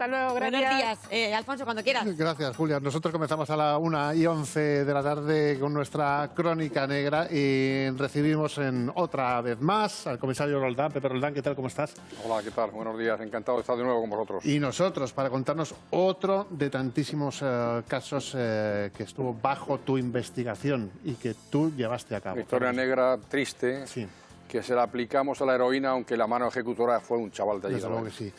Hasta luego, gracias. Buenos días, Alfonso, cuando quieras. Gracias, Julia. Nosotros comenzamos a la 1:11 de la tarde con nuestra crónica negra y recibimos otra vez más al comisario Roldán. Pepe Roldán, ¿qué tal? ¿Cómo estás? Hola, ¿qué tal? Buenos días. Encantado de estar de nuevo con vosotros. Y nosotros, para contarnos otro de tantísimos casos que estuvo bajo tu investigación y que tú llevaste a cabo. Una historia negra triste, sí, que se la aplicamos a la heroína, aunque la mano ejecutora fue un chaval de allí. Desde luego que sí.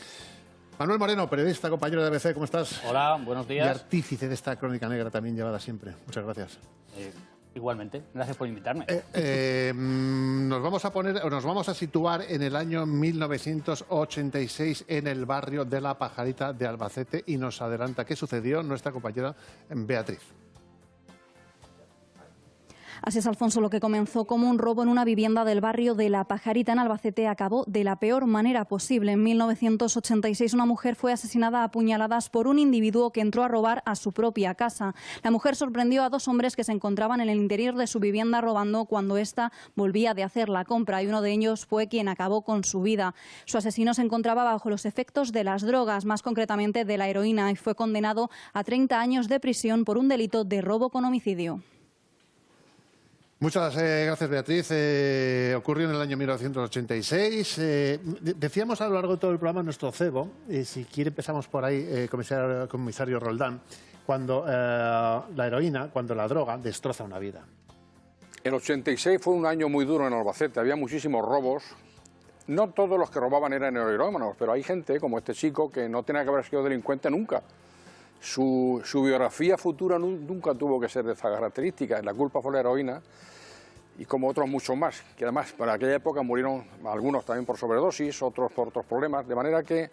Manuel Moreno, periodista, compañero de ABC, ¿cómo estás? Hola, buenos días. Y artífice de esta crónica negra también llevada siempre. Muchas gracias. Igualmente, gracias por invitarme. Nos vamos a situar en el año 1986 en el barrio de La Pajarita de Albacete y nos adelanta qué sucedió nuestra compañera Beatriz. Así es, Alfonso, lo que comenzó como un robo en una vivienda del barrio de La Pajarita en Albacete acabó de la peor manera posible. En 1986 una mujer fue asesinada a puñaladas por un individuo que entró a robar a su propia casa. La mujer sorprendió a dos hombres que se encontraban en el interior de su vivienda robando cuando ésta volvía de hacer la compra y uno de ellos fue quien acabó con su vida. Su asesino se encontraba bajo los efectos de las drogas, más concretamente de la heroína, y fue condenado a 30 años de prisión por un delito de robo con homicidio. Muchas gracias, Beatriz. Ocurrió en el año 1986. Decíamos a lo largo de todo el programa nuestro cebo, si quiere empezamos por ahí, comisario Roldán, cuando la heroína, cuando la droga destroza una vida. El 86 fue un año muy duro en Albacete, había muchísimos robos. No todos los que robaban eran heroínos, pero hay gente como este chico que no tenía que haber sido delincuente nunca. Su biografía futura nunca tuvo que ser de esas características. La culpa fue la heroína y como otros muchos más, que además para aquella época murieron algunos también por sobredosis, otros por otros problemas, de manera que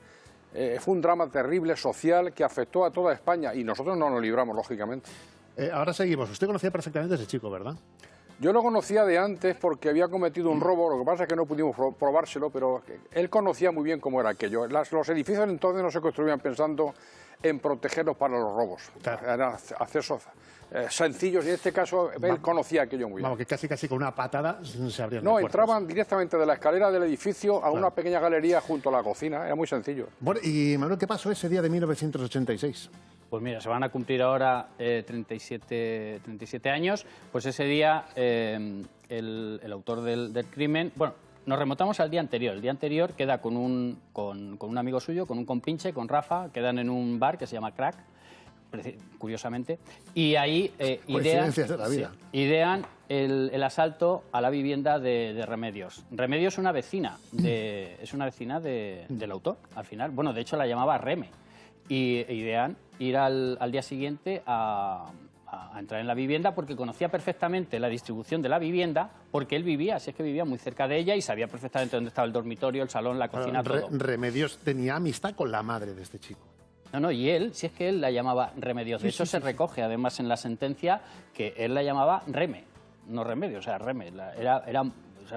fue un drama terrible social que afectó a toda España y nosotros no nos libramos, lógicamente. Ahora seguimos. Usted conocía perfectamente a ese chico, ¿verdad? Yo lo conocía de antes porque había cometido un robo, lo que pasa es que no pudimos probárselo, pero él conocía muy bien cómo era aquello. Los edificios entonces no se construían pensando en protegerlos para los robos. Claro. Eran accesos sencillos y en este caso él conocía aquello muy bien. Vamos, que casi con una patada se abrían las puertas. Entraban directamente de la escalera del edificio a una pequeña galería junto a la cocina, era muy sencillo. Bueno, y Manuel, ¿qué pasó ese día de 1986? Pues mira, se van a cumplir ahora 37 años, pues ese día el autor del crimen, bueno, nos remontamos al día anterior. El día anterior queda con un amigo suyo, con un compinche, con Rafa, quedan en un bar que se llama Crack, curiosamente, y ahí idean el asalto a la vivienda de Remedios. Remedios es una vecina del autor, al final. Bueno, de hecho la llamaba Reme. Y idean ir al día siguiente a entrar en la vivienda porque conocía perfectamente la distribución de la vivienda, porque él vivía, si es que vivía muy cerca de ella y sabía perfectamente dónde estaba el dormitorio, el salón, la cocina, todo. Remedios tenía amistad con la madre de este chico. No, y él, si es que él la llamaba Remedios. De hecho, se recoge además en la sentencia que él la llamaba Reme, no Remedios, o sea, Reme. Era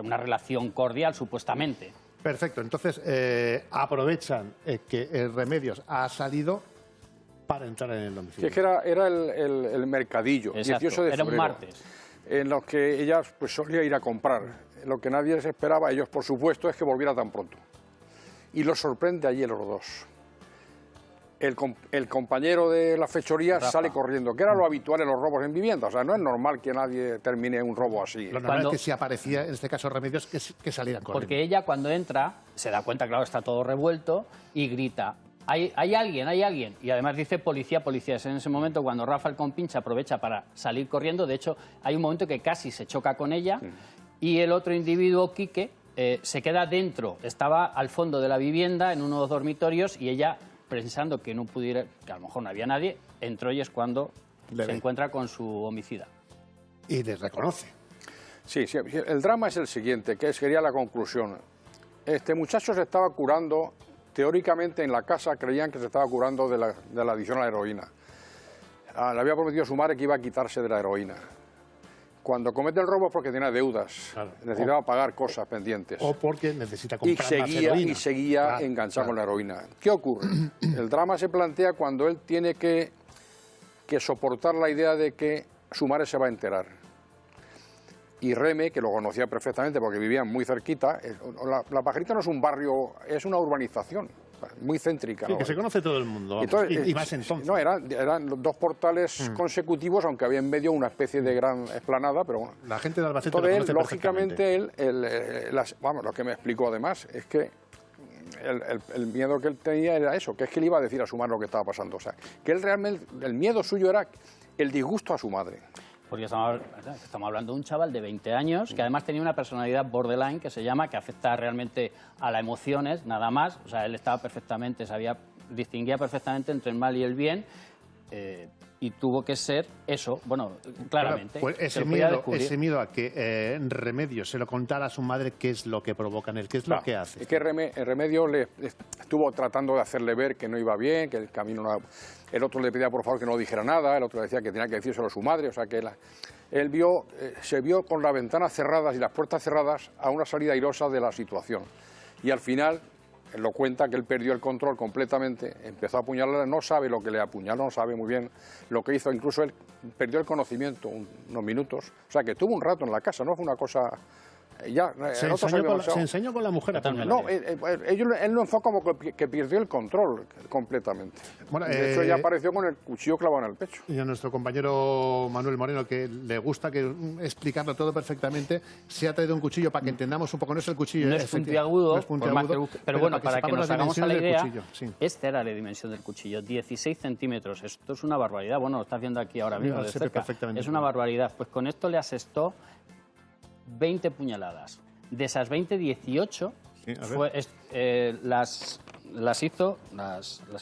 una relación cordial, supuestamente. Perfecto, entonces aprovechan que Remedios ha salido para entrar en el domicilio. Sí, es que era el mercadillo, exacto, 18 de febrero, era un martes. En los que ella pues, solía ir a comprar. Lo que nadie les esperaba, ellos por supuesto, es que volviera tan pronto. Y los sorprende allí los dos. El compañero de la fechoría Rafa sale corriendo, que era lo habitual en los robos en vivienda. O sea, no es normal que nadie termine un robo así. Lo normal es que si aparecía, en este caso Remedios, que saliera corriendo. Porque ella cuando entra, se da cuenta, claro, está todo revuelto, y grita, hay alguien. Y además dice policía, policía. Es en ese momento cuando Rafa el compinche aprovecha para salir corriendo. De hecho, hay un momento que casi se choca con ella. Y el otro individuo, Quique, se queda dentro. Estaba al fondo de la vivienda, en uno de los dormitorios, y ella, pensando que no pudiera, que a lo mejor no había nadie, entró y es cuando se encuentra con su homicida. Y le reconoce. Sí, el drama es el siguiente, que sería la conclusión. Este muchacho se estaba curando, teóricamente en la casa creían que se estaba curando de la adicción a la heroína. Le había prometido a su madre que iba a quitarse de la heroína. Cuando comete el robo es porque tenía deudas, claro, necesitaba pagar cosas pendientes. O porque necesita comprar más heroína. Y seguía enganchado con la heroína. ¿Qué ocurre? El drama se plantea cuando él tiene que soportar la idea de que su madre se va a enterar. Y Reme, que lo conocía perfectamente porque vivían muy cerquita, la Pajarita no es un barrio, es una urbanización. muy céntrica. Sí, ¿no? que se conoce todo el mundo, vamos, Entonces, y más entonces. No, eran dos portales consecutivos, aunque había en medio una especie de gran explanada, pero bueno. La gente de Albacete lo Entonces, conoce perfectamente. lógicamente, vamos, lo que me explicó además es que el miedo que él tenía era eso, que es que le iba a decir a su madre lo que estaba pasando. O sea, que él realmente, el miedo suyo era el disgusto a su madre. Porque estamos hablando de un chaval de 20 años que además tenía una personalidad borderline que se llama, que afecta realmente a las emociones, nada más. O sea, él estaba perfectamente, distinguía perfectamente entre el mal y el bien. Y tuvo que ser eso, bueno, claramente. Pues ese miedo a que Remedios se lo contara a su madre, ¿qué es lo que provoca en él? ¿Qué es lo que hace? Es que Remedios le estuvo tratando de hacerle ver que no iba bien, que el camino no... El otro le pedía por favor que no dijera nada, el otro decía que tenía que decírselo a su madre, o sea que él se vio con las ventanas cerradas y las puertas cerradas a una salida airosa de la situación. Y al final... Él lo cuenta que él perdió el control completamente, empezó a apuñalar, no sabe lo que le apuñaló, no sabe muy bien lo que hizo, incluso él perdió el conocimiento unos minutos, o sea que estuvo un rato en la casa, no fue una cosa... Se enseñó con la mujer a No, él lo enfocó como que perdió el control completamente. Bueno, de hecho, ya apareció con el cuchillo clavado en el pecho. Y a nuestro compañero Manuel Moreno, que le gusta explicarlo todo perfectamente, se ha traído un cuchillo para que entendamos un poco. No es el cuchillo... No es puntiagudo, pero bueno, para que nos hagamos a la idea, esta era la dimensión del cuchillo, 16 centímetros. Esto es una barbaridad. Bueno, lo estás viendo aquí ahora mismo de cerca. Es una barbaridad. Pues con esto le asestó 20 puñaladas. De esas 20, 18 las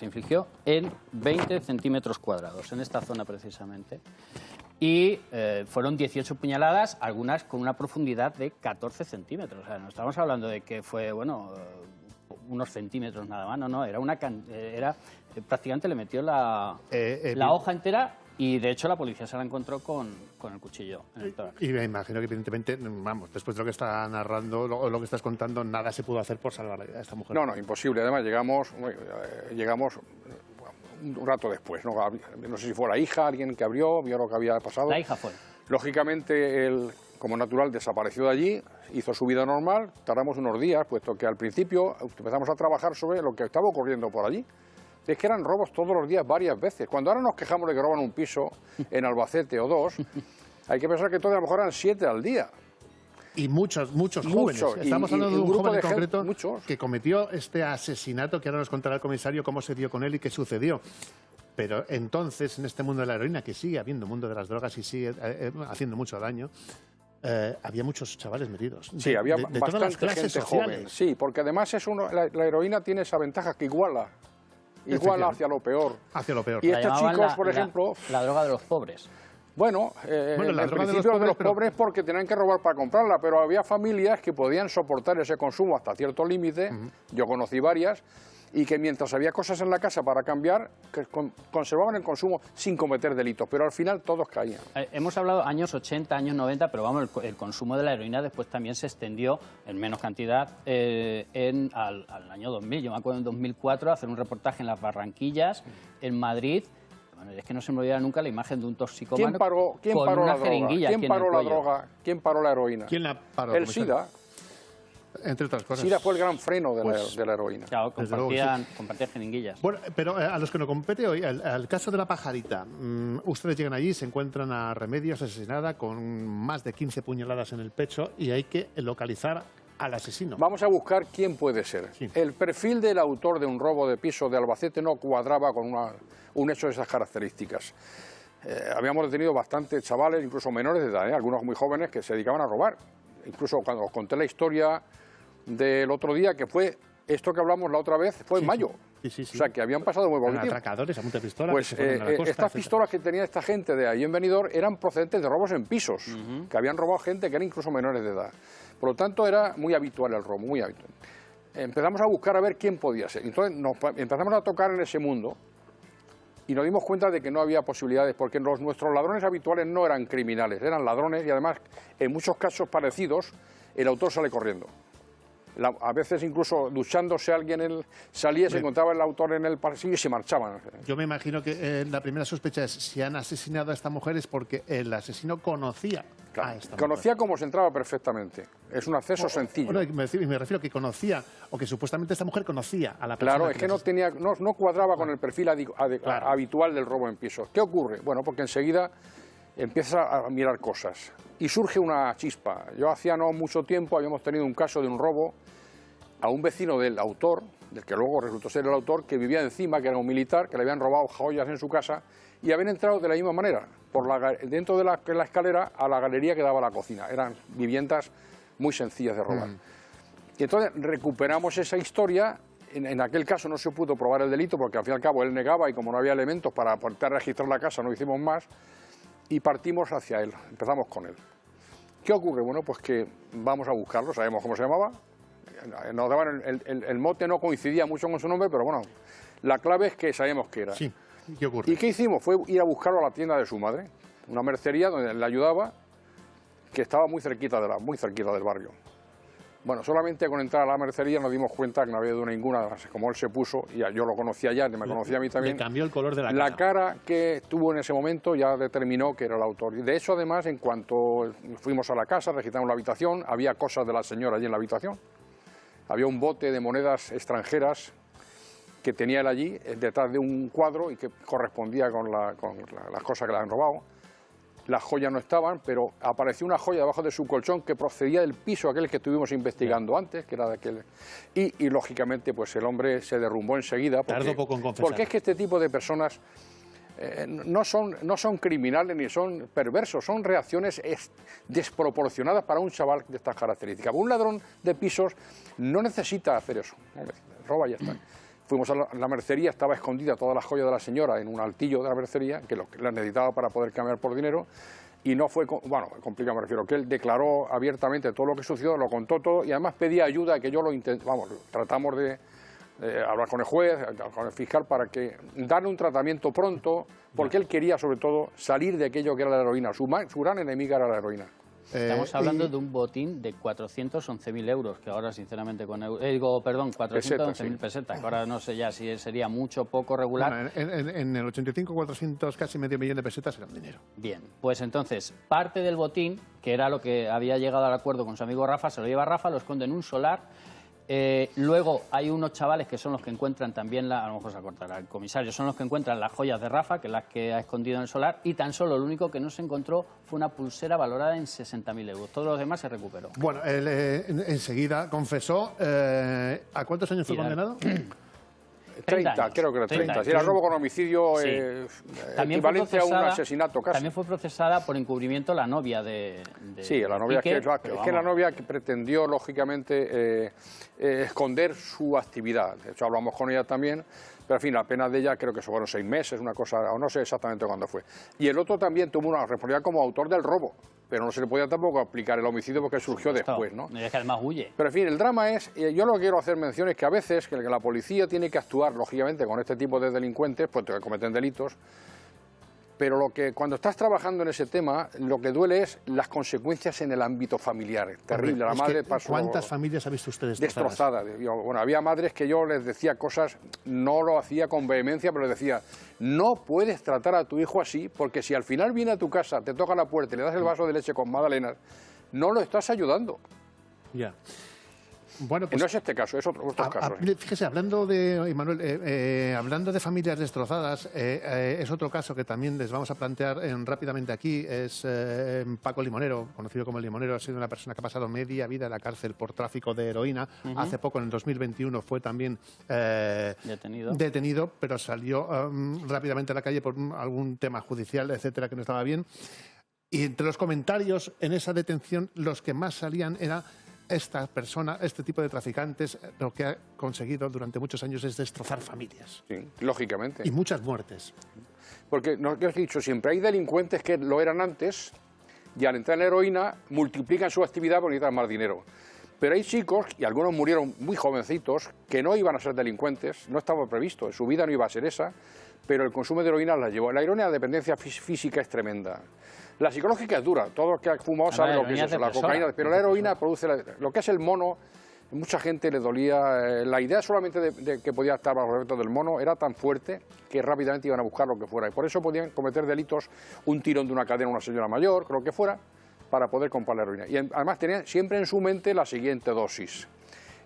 infligió en 20 centímetros cuadrados, en esta zona precisamente. Y fueron 18 puñaladas, algunas con una profundidad de 14 centímetros. O sea, no estamos hablando de que fue, bueno, unos centímetros nada más, no, prácticamente le metió la hoja entera. Y, de hecho, la policía se la encontró con el cuchillo en el tórax. Y me imagino que, evidentemente, vamos, después de lo que está narrando, lo que estás contando, nada se pudo hacer por salvar la vida de esta mujer. No, imposible. Además, llegamos un rato después. No sé si fue la hija, alguien que abrió, vio lo que había pasado. La hija fue. Lógicamente, él, como natural, desapareció de allí, hizo su vida normal. Tardamos unos días, puesto que al principio empezamos a trabajar sobre lo que estaba ocurriendo por allí. Es que eran robos todos los días, varias veces. Cuando ahora nos quejamos de que roban un piso en Albacete o dos, hay que pensar que todavía a lo mejor eran 7 al día. Y muchos jóvenes. Estamos hablando de un joven en concreto que cometió este asesinato, que ahora nos contará el comisario cómo se dio con él y qué sucedió. Pero entonces, en este mundo de la heroína, que sigue habiendo mundo de las drogas y sigue haciendo mucho daño, había muchos chavales metidos. Sí, había de todas las clases gente sociales. joven. Sí, porque además la heroína tiene esa ventaja que iguala hacia lo peor. Hacia lo peor. Y estos chicos, por ejemplo... La droga de los pobres. Bueno, la en droga principio de los pobres porque tenían que robar para comprarla, pero había familias que podían soportar ese consumo hasta cierto límite, yo conocí varias, y que mientras había cosas en la casa para cambiar, que conservaban el consumo sin cometer delitos, pero al final todos caían. Hemos hablado años 80, años 90, pero vamos, el consumo de la heroína después también se extendió en menos cantidad al año 2000. Yo me acuerdo en 2004 hacer un reportaje en las Barranquillas, en Madrid. Bueno, es que no se me olvidará nunca la imagen de un toxicómano ¿Quién con paró una la droga? jeringuilla ¿Quién aquí paró en el la cuello? droga? ¿Quién paró la heroína? ¿Quién la paró? El SIDA. Entre otras cosas. SIDA fue el gran freno de la heroína. Claro, compartían jeringuillas. Bueno, pero a los que nos compete hoy, al caso de la pajarita, ustedes llegan allí, se encuentran a Remedios asesinada con más de 15 puñaladas en el pecho y hay que localizar al asesino. Vamos a buscar quién puede ser. Sí. El perfil del autor de un robo de piso de Albacete no cuadraba con un hecho de esas características. Habíamos detenido bastantes chavales, incluso menores de edad, algunos muy jóvenes, que se dedicaban a robar. Incluso cuando os conté la historia del otro día, que fue esto que hablamos la otra vez, fue en mayo. Sí. O sea, que habían pasado muy poco tiempo. Atracadores, a punta de pistola. Pues estas pistolas que tenía esta gente de ahí en Benidorm eran procedentes de robos en pisos, que habían robado gente que era incluso menores de edad. Por lo tanto, era muy habitual el robo, muy habitual. Empezamos a buscar a ver quién podía ser. Entonces empezamos a tocar en ese mundo y nos dimos cuenta de que no había posibilidades, porque nuestros ladrones habituales no eran criminales, eran ladrones y además, en muchos casos parecidos, el autor sale corriendo. A veces incluso duchándose alguien salía, se encontraba el autor en el pasillo y se marchaban. Yo me imagino que la primera sospecha es si han asesinado a esta mujer es porque el asesino conocía Claro. esta Conocía cómo se entraba perfectamente. Es un acceso sencillo. Bueno, me refiero a que conocía, o que supuestamente esta mujer conocía a la persona. Claro, es que no cuadraba con el perfil habitual del robo en pisos. ¿Qué ocurre? Bueno, porque enseguida empieza a mirar cosas y surge una chispa. Yo hacía no mucho tiempo habíamos tenido un caso de un robo a un vecino del autor, del que luego resultó ser el autor, que vivía encima, que era un militar, que le habían robado joyas en su casa y habían entrado de la misma manera, dentro de la escalera a la galería que daba a la cocina. Eran viviendas muy sencillas de robar. Y entonces recuperamos esa historia. En aquel caso no se pudo probar el delito porque al fin y al cabo él negaba y como no había elementos para poder registrar la casa no hicimos más y partimos hacia él, empezamos con él. ¿Qué ocurre? Bueno, pues que vamos a buscarlo, sabemos cómo se llamaba, nos daban el mote no coincidía mucho con su nombre, pero bueno, la clave es que sabemos qué era. Sí, ¿qué ocurre? ¿Y qué hicimos? Fue ir a buscarlo a la tienda de su madre, una mercería donde le ayudaba, que estaba muy cerquita del barrio. Bueno, solamente con entrar a la mercería nos dimos cuenta que no había duda ninguna, como él se puso, y yo lo conocía ya, me conocía a mí también. Le cambió el color de la cara. La cara que tuvo en ese momento ya determinó que era el autor. Y de hecho, además, en cuanto fuimos a la casa, registramos la habitación, había cosas de la señora allí en la habitación. Había un bote de monedas extranjeras que tenía él allí, detrás de un cuadro, y que correspondía con las cosas que le habían robado. Las joyas no estaban, pero apareció una joya debajo de su colchón que procedía del piso aquel que estuvimos investigando antes, que era de aquel. Y lógicamente, pues el hombre se derrumbó enseguida. Tardó poco en confesar. Porque es que este tipo de personas no son criminales ni son perversos, son reacciones desproporcionadas para un chaval de estas características. Un ladrón de pisos no necesita hacer eso, roba y ya está. Fuimos a la mercería, estaba escondida toda la joya de la señora en un altillo de la mercería, que la necesitaba para poder cambiar por dinero, y no fue, bueno, complicado me refiero, que él declaró abiertamente todo lo que sucedió, lo contó todo, y además pedía ayuda, que yo tratamos de hablar con el juez, con el fiscal, para que darle un tratamiento pronto, porque él quería, sobre todo, salir de aquello que era la heroína. Su gran enemiga era la heroína. Estamos hablando de un botín de 411.000 euros, que ahora sinceramente con 411.000 pesetas, que ahora no sé ya si sería mucho, poco, regular. Bueno, en el 85, 400, casi medio millón de pesetas eran dinero. Bien, pues entonces, parte del botín, que era lo que había llegado al acuerdo con su amigo Rafa, se lo lleva Rafa, lo esconde en un solar. Luego hay unos chavales que son los que encuentran también, a lo mejor se acortará el comisario, son los que encuentran las joyas de Rafa, que es las que ha escondido en el solar, y tan solo lo único que no se encontró fue una pulsera valorada en 60.000 euros. Todos los demás se recuperó. Bueno, él enseguida confesó. ¿A cuántos años fue condenado? 30, creo que era 30. Si era robo con homicidio, sí. Equivalente a un asesinato casi. También fue procesada por encubrimiento la novia de sí, la novia Quique, es que la novia que pretendió, lógicamente, esconder su actividad. De hecho, hablamos con ella también, pero en fin, la pena de ella creo que fueron 6 meses, una cosa, o no sé exactamente cuándo fue. Y el otro también tuvo una responsabilidad como autor del robo, pero no se le podía tampoco aplicar el homicidio porque surgió después, ¿no? Es que además huye. Pero en fin, el drama es, yo lo que quiero hacer mención es que a veces que la policía tiene que actuar, lógicamente, con este tipo de delincuentes, pues que cometen delitos, pero cuando estás trabajando en ese tema, lo que duele es las consecuencias en el ámbito familiar. Terrible. La madre pasó. ¿Cuántas familias ha visto usted destrozadas? Bueno, había madres que yo les decía cosas, no lo hacía con vehemencia, pero les decía, no puedes tratar a tu hijo así, porque si al final viene a tu casa, te toca la puerta y le das el vaso de leche con magdalenas, no lo estás ayudando. Ya. Bueno, pues, no es este caso, es otros casos. Fíjese, hablando de, Manuel, hablando de familias destrozadas, es otro caso que también les vamos a plantear rápidamente aquí. Es Paco Limonero, conocido como el Limonero, ha sido una persona que ha pasado media vida en la cárcel por tráfico de heroína. Hace poco, en el 2021, fue también detenido, pero salió rápidamente a la calle por algún tema judicial, etcétera, que no estaba bien. Y entre los comentarios en esa detención, los que más salían era: esta persona, este tipo de traficantes, lo que ha conseguido durante muchos años es destrozar familias. Sí, lógicamente. Y muchas muertes. Porque, yo os he dicho siempre, hay delincuentes que lo eran antes y al entrar en la heroína multiplican su actividad porque necesitan más dinero. Pero hay chicos, y algunos murieron muy jovencitos, que no iban a ser delincuentes, no estaba previsto, su vida no iba a ser esa, pero el consumo de heroína la llevó. La heroína, la dependencia física es tremenda. La psicológica es dura, todo el que ha fumado sabe lo que es eso, la cocaína, pero la heroína produce lo que es el mono. Mucha gente le dolía, la idea solamente de que podía estar bajo el efecto del mono era tan fuerte que rápidamente iban a buscar lo que fuera, y por eso podían cometer delitos, un tirón de una cadena a una señora mayor, lo que fuera, para poder comprar la heroína. Y además tenían siempre en su mente la siguiente dosis.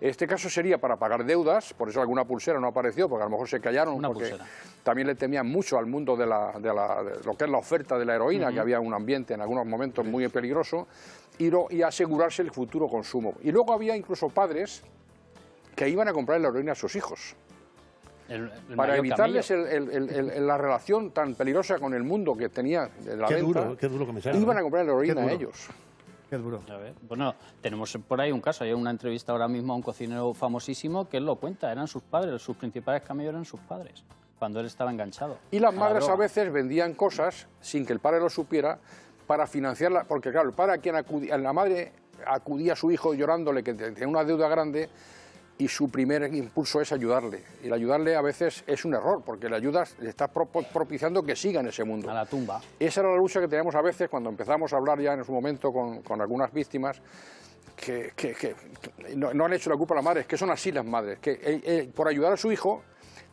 Este caso sería para pagar deudas, por eso alguna pulsera no apareció, porque a lo mejor se callaron, porque pulsera. también le temían mucho al mundo de lo que es la oferta de la heroína, que había un ambiente en algunos momentos muy peligroso, y asegurarse el futuro consumo. Y luego había incluso padres que iban a comprar la heroína a sus hijos, El para mayor evitarles camello. la relación tan peligrosa con el mundo que tenía de la venta. Qué duro, comisario. Iban a comprar la heroína Qué a duro. ellos. Qué duro. A ver, bueno, tenemos por ahí un caso, hay una entrevista ahora mismo a un cocinero famosísimo que él lo cuenta, eran sus padres, sus principales camellos eran sus padres, cuando él estaba enganchado. Y las a la madres a droga. veces vendían cosas sin que el padre lo supiera para financiarla, porque claro, el padre la madre acudía a su hijo llorándole que tenía una deuda grande y su primer impulso es ayudarle. Y el ayudarle a veces es un error, porque le ayudas, le estás propiciando que siga en ese mundo. A la tumba. Esa era la lucha que teníamos a veces cuando empezamos a hablar ya en su momento con algunas víctimas, que no han hecho la culpa a la madre, es que son así las madres, que por ayudar a su hijo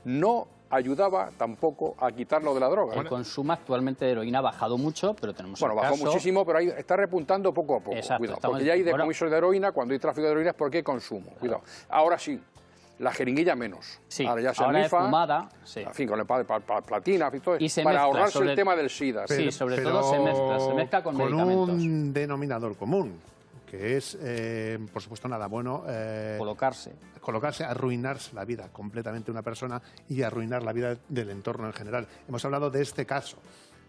no ayudaba tampoco a quitarlo de la droga. El consumo actualmente de heroína ha bajado mucho, pero tenemos Bueno, el bajó caso... muchísimo, pero ahí está repuntando poco a poco. Exacto, Cuidado, estamos- porque ya hay bueno. decomisos de heroína, cuando hay tráfico de heroína es porque hay consumo. Cuidado. Ahora sí, la jeringuilla menos. Sí, ahora ya se ahora es rifa, fumada, sí. en fin, con el platina, en fin, todo, Y se para mezcla ahorrarse sobre- el tema del SIDA. Sí, sobre todo se mezcla con medicamentos. un denominador común, que es, por supuesto, nada bueno. Colocarse. Arruinarse la vida completamente de una persona y arruinar la vida del entorno en general. Hemos hablado de este caso,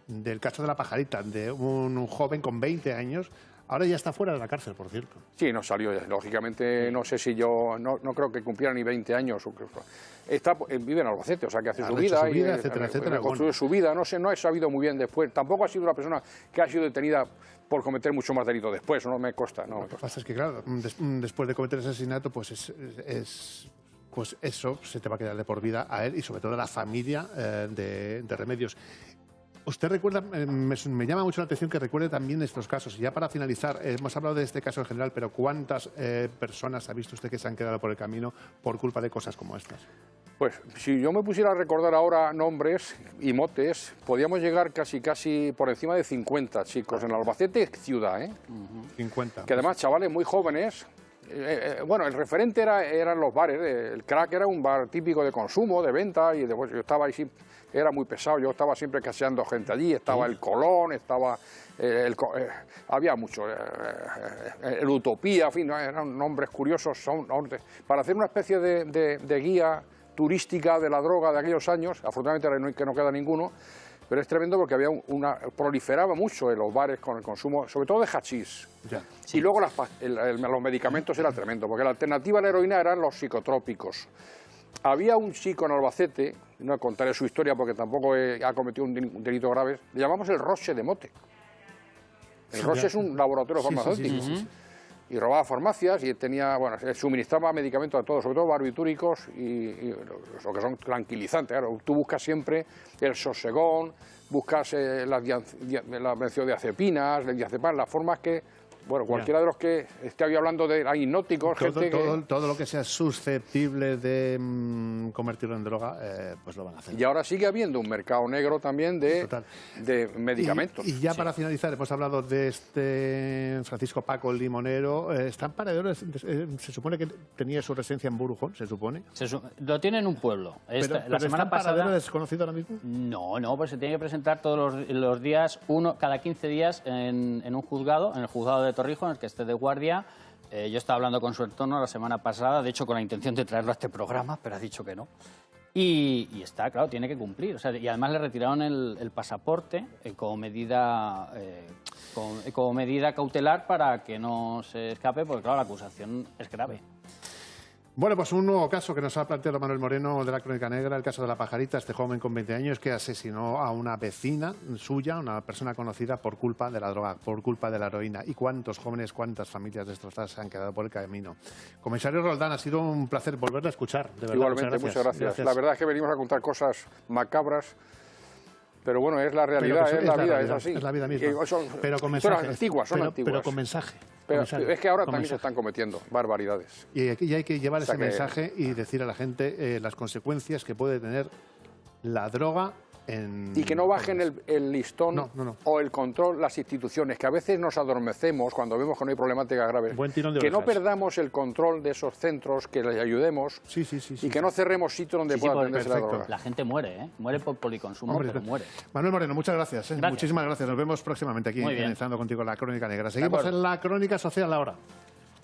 del caso de la pajarita, de un joven con 20 años. Ahora ya está fuera de la cárcel, por cierto. Sí, no salió ya. Lógicamente, no sé si no creo que cumpliera ni 20 años. Vive en Albacete, o sea, que hace su vida, etcétera, etcétera. Construye su vida. No sé, no he sabido muy bien después. Tampoco ha sido una persona que ha sido detenida por cometer mucho más delitos después. No me consta. No me Lo que consta. pasa es que, claro, después de cometer ese asesinato, pues pues eso se te va a quedar de por vida a él y sobre todo a la familia de Remedios. Usted recuerda, me llama mucho la atención que recuerde también estos casos. Y ya para finalizar, hemos hablado de este caso en general, pero ¿cuántas personas ha visto usted que se han quedado por el camino por culpa de cosas como estas? Pues si yo me pusiera a recordar ahora nombres y motes, podríamos llegar casi por encima de 50 chicos en Albacete ciudad, 50. que además chavales muy jóvenes. Bueno, el referente eran los bares. El Crack era un bar típico de consumo, de venta, y yo estaba ahí, era muy pesado, yo estaba siempre caseando gente allí, estaba el Colón, estaba había mucho, el Utopía, en fin, eran nombres curiosos. Para hacer una especie de guía turística de la droga de aquellos años, afortunadamente que no queda ninguno, pero es tremendo porque proliferaba mucho en los bares con el consumo, sobre todo de hachís. Ya. Y luego los medicamentos era tremendo, porque la alternativa a la heroína eran los psicotrópicos. Había un chico en Albacete, no contaré su historia porque tampoco ha cometido un delito grave, le llamamos el Roche de Mote. El Roche es un laboratorio farmacéutico. Sí. Y robaba farmacias y suministraba medicamentos a todos, sobre todo barbitúricos y lo que son tranquilizantes. Claro, tú buscas siempre el sosegón, buscas las benzodiazepinas, el diazepam, las formas que, cualquiera de los que esté hoy hablando de hipnóticos, Todo lo que sea susceptible de convertirlo en droga, pues lo van a hacer. Y ahora sigue habiendo un mercado negro también de medicamentos. Y ya para finalizar, hemos hablado de este Francisco Paco el Limonero. Está en Paredores, se supone que tenía su residencia en Burujón, se supone. Lo tiene en un pueblo. Pero La semana ¿está en pasada... Paradero desconocido ahora mismo? No, pues se tiene que presentar todos los días, cada 15 días en un juzgado, en el juzgado de Torrijos, en el que esté de guardia. Yo estaba hablando con su entorno la semana pasada, de hecho con la intención de traerlo a este programa, pero ha dicho que no. Y está, claro, tiene que cumplir. O sea, y además le retiraron el pasaporte como medida cautelar para que no se escape, porque claro, la acusación es grave. Bueno, pues un nuevo caso que nos ha planteado Manuel Moreno de la Crónica Negra, el caso de la pajarita, este joven con 20 años que asesinó a una vecina suya, una persona conocida, por culpa de la droga, por culpa de la heroína. Y cuántos jóvenes, cuántas familias destrozadas se han quedado por el camino. Comisario Roldán, ha sido un placer volverle a escuchar. De verdad, Igualmente, muchas gracias. La verdad es que venimos a contar cosas macabras, pero bueno, es la realidad, Pero es la vida, realidad, es así. Es la vida misma. Pero con mensaje. antiguas, son antiguas. Pero con mensaje. Pero comisario, es que ahora con también se mensaje. están cometiendo barbaridades. Y aquí hay que llevar O sea ese mensaje y decir a la gente las consecuencias que puede tener la droga Y que no bajen el listón No. o el control las instituciones, que a veces nos adormecemos cuando vemos que no hay problemáticas graves. Buen tirón de que no orejas. perdamos el control de esos centros, que les ayudemos Sí, y que no cerremos sitios donde pueda porque atenderse la droga. la gente muere, ¿eh? Muere por policonsumo, Hombre, pero muere. Manuel Moreno, muchas gracias. Gracias. Muchísimas gracias. Nos vemos próximamente aquí Muy bien. en Entrando Contigo en la Crónica Negra. Seguimos en la Crónica Social ahora.